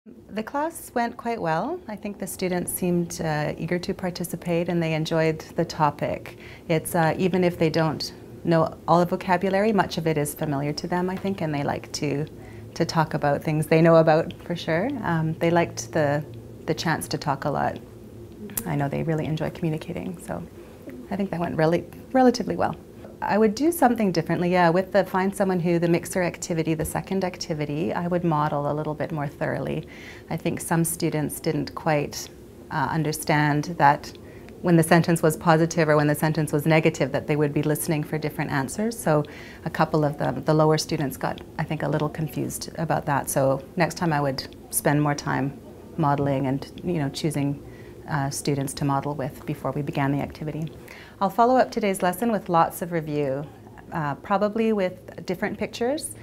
The class went quite well. I think the students seemed eager to participate and they enjoyed the topic. It's even if they don't know all the vocabulary, much of it is familiar to them, I think, and they like to talk about things they know about for sure. They liked the chance to talk a lot. I know they really enjoy communicating, so I think that went relatively well. I would do something differently, yeah, with the Find Someone Who, the mixer activity, the second activity, I would model a little bit more thoroughly. I think some students didn't quite understand that when the sentence was positive or when the sentence was negative that they would be listening for different answers. So a couple of them, the lower students got, I think, a little confused about that. So next time I would spend more time modeling and choosing students to model with before we began the activity. I'll follow up today's lesson with lots of review, probably with different pictures.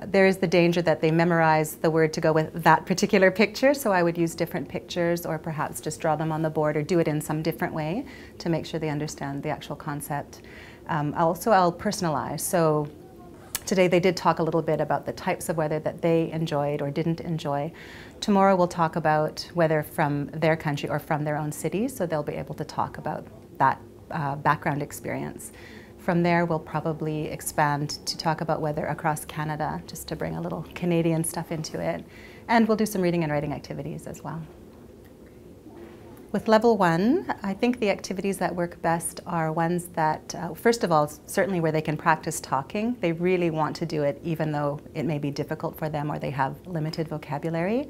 There is the danger that they memorize the word to go with that particular picture, so I would use different pictures or perhaps just draw them on the board or do it in some different way to make sure they understand the actual concept. I'll personalize. So today they did talk a little bit about the types of weather that they enjoyed or didn't enjoy. Tomorrow we'll talk about weather from their country or from their own city, so they'll be able to talk about that background experience. From there we'll probably expand to talk about weather across Canada, just to bring a little Canadian stuff into it. And we'll do some reading and writing activities as well. With level 1, I think the activities that work best are ones that, first of all, certainly where they can practice talking. They really want to do it even though it may be difficult for them or they have limited vocabulary.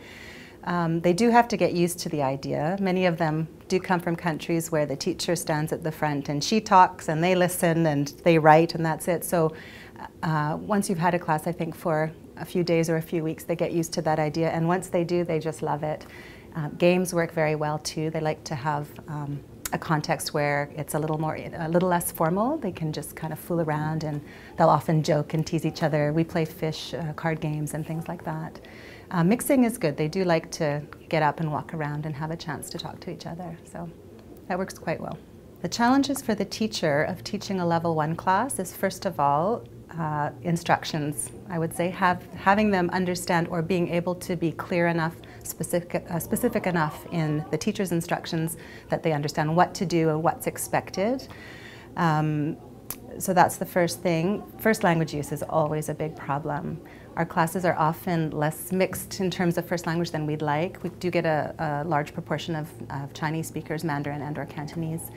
They do have to get used to the idea. Many of them do come from countries where the teacher stands at the front and she talks and they listen and they write and that's it. So once you've had a class, I think for a few days or a few weeks, they get used to that idea, and once they do, they just love it. Games work very well too. They like to have a context where it's a little less formal. They can just kind of fool around and they'll often joke and tease each other. We play fish card games and things like that. Mixing is good. They do like to get up and walk around and have a chance to talk to each other, so that works quite well. The challenges for the teacher of teaching a level 1 class is, first of all, instructions. I would say having them understand or being able to be clear enough, specific enough in the teacher's instructions that they understand what to do and what's expected. So that's the first thing. First language use is always a big problem. Our classes are often less mixed in terms of first language than we'd like. We do get a large proportion of Chinese speakers, Mandarin and or Cantonese,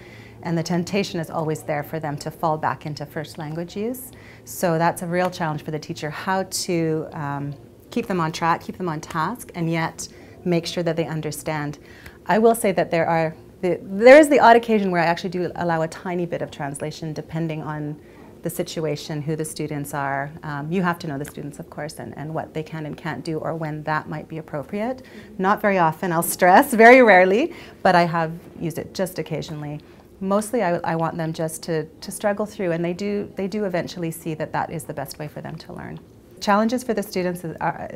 and the temptation is always there for them to fall back into first language use. So that's a real challenge for the teacher, how to keep them on track, keep them on task, and yet make sure that they understand. I will say that there is the odd occasion where I actually do allow a tiny bit of translation depending on the situation, who the students are. You have to know the students, of course, and what they can and can't do or when that might be appropriate. Not very often, I'll stress, very rarely, but I have used it just occasionally. Mostly I want them just to struggle through, and they do eventually see that that is the best way for them to learn. Challenges for the students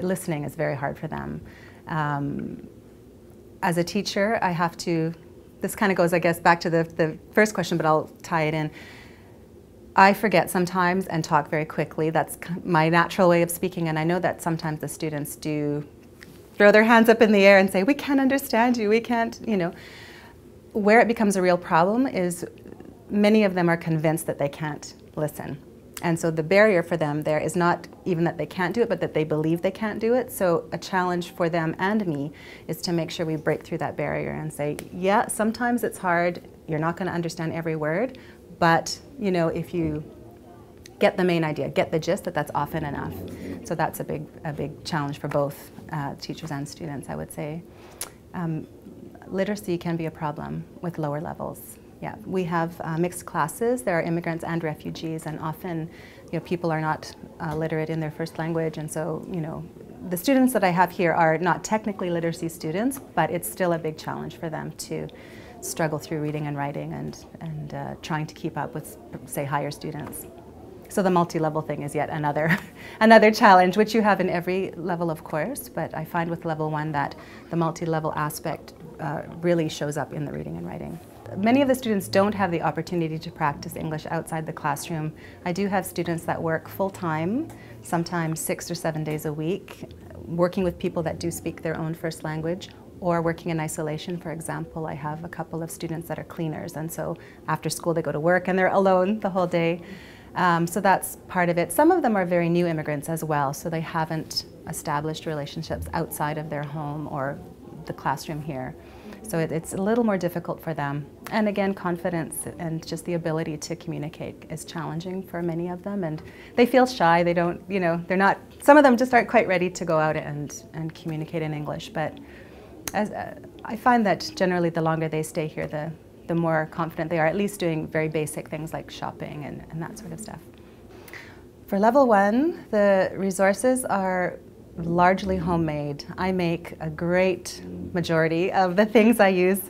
listening is very hard for them. As a teacher, I have to, this kind of goes, I guess, back to the first question, but I'll tie it in. I forget sometimes and talk very quickly. That's my natural way of speaking, and I know that sometimes the students do throw their hands up in the air and say, we can't understand you, we can't, Where it becomes a real problem is many of them are convinced that they can't listen. And so the barrier for them there is not even that they can't do it, but that they believe they can't do it. So a challenge for them and me is to make sure we break through that barrier and say, yeah, sometimes it's hard, you're not going to understand every word, but if you get the main idea, get the gist, that's often enough. So that's a big challenge for both teachers and students, I would say. Literacy can be a problem with lower levels. Yeah, we have mixed classes. There are immigrants and refugees, and often, people are not literate in their first language, and so, the students that I have here are not technically literacy students, but it's still a big challenge for them to struggle through reading and writing and trying to keep up with, say, higher students. So the multi-level thing is yet another challenge, which you have in every level, of course, but I find with level 1 that the multi-level aspect really shows up in the reading and writing. Many of the students don't have the opportunity to practice English outside the classroom. I do have students that work full-time, sometimes 6 or 7 days a week. working with people that do speak their own first language, or working in isolation. For example, I have a couple of students that are cleaners, and so after school they go to work and they're alone the whole day. So that's part of it. Some of them are very new immigrants as well, so they haven't established relationships outside of their home or the classroom here. So it's a little more difficult for them. And again, confidence and just the ability to communicate is challenging for many of them, and they feel shy. They don't, you know, they're not, some of them just aren't quite ready to go out and communicate in English. But I find that generally the longer they stay here, the more confident they are, at least doing very basic things like shopping and that sort of stuff. For level 1, the resources are largely homemade. I make a great majority of the things I use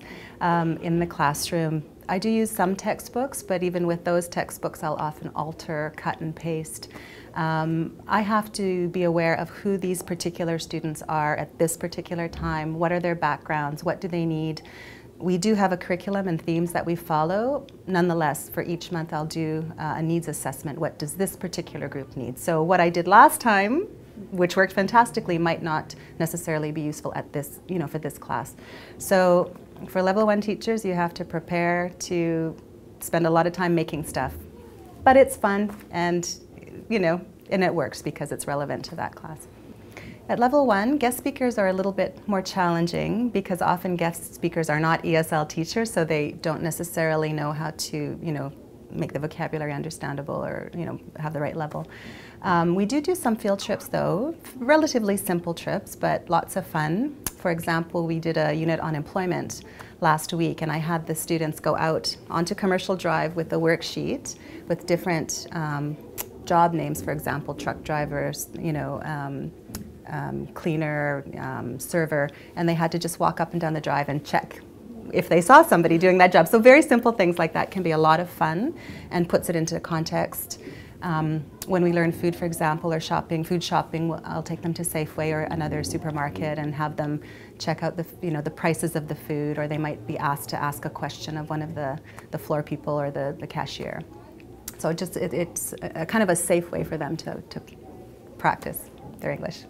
in the classroom. I do use some textbooks, but even with those textbooks I'll often alter, cut and paste. I have to be aware of who these particular students are at this particular time, what are their backgrounds, what do they need. We do have a curriculum and themes that we follow. Nonetheless, for each month I'll do a needs assessment. What does this particular group need? So what I did last time, which worked fantastically, might not necessarily be useful at this, you know, for this class. So for level 1 teachers, you have to prepare to spend a lot of time making stuff. But it's fun, and you know, and it works because it's relevant to that class. At level 1, guest speakers are a little bit more challenging because often guest speakers are not ESL teachers, so they don't necessarily know how to, you know, make the vocabulary understandable or, you know, have the right level. We do some field trips though, relatively simple trips, but lots of fun. For example, we did a unit on employment last week, and I had the students go out onto Commercial Drive with a worksheet with different job names, for example, truck drivers, you know, cleaner, server, and they had to just walk up and down the drive and check if they saw somebody doing that job. So very simple things like that can be a lot of fun and puts it into context. When we learn food, for example, or shopping, food shopping, I'll take them to Safeway or another supermarket and have them check out the, you know, the prices of the food, or they might be asked to ask a question of one of the floor people or the cashier. So it's a kind of a safe way for them to practice their English.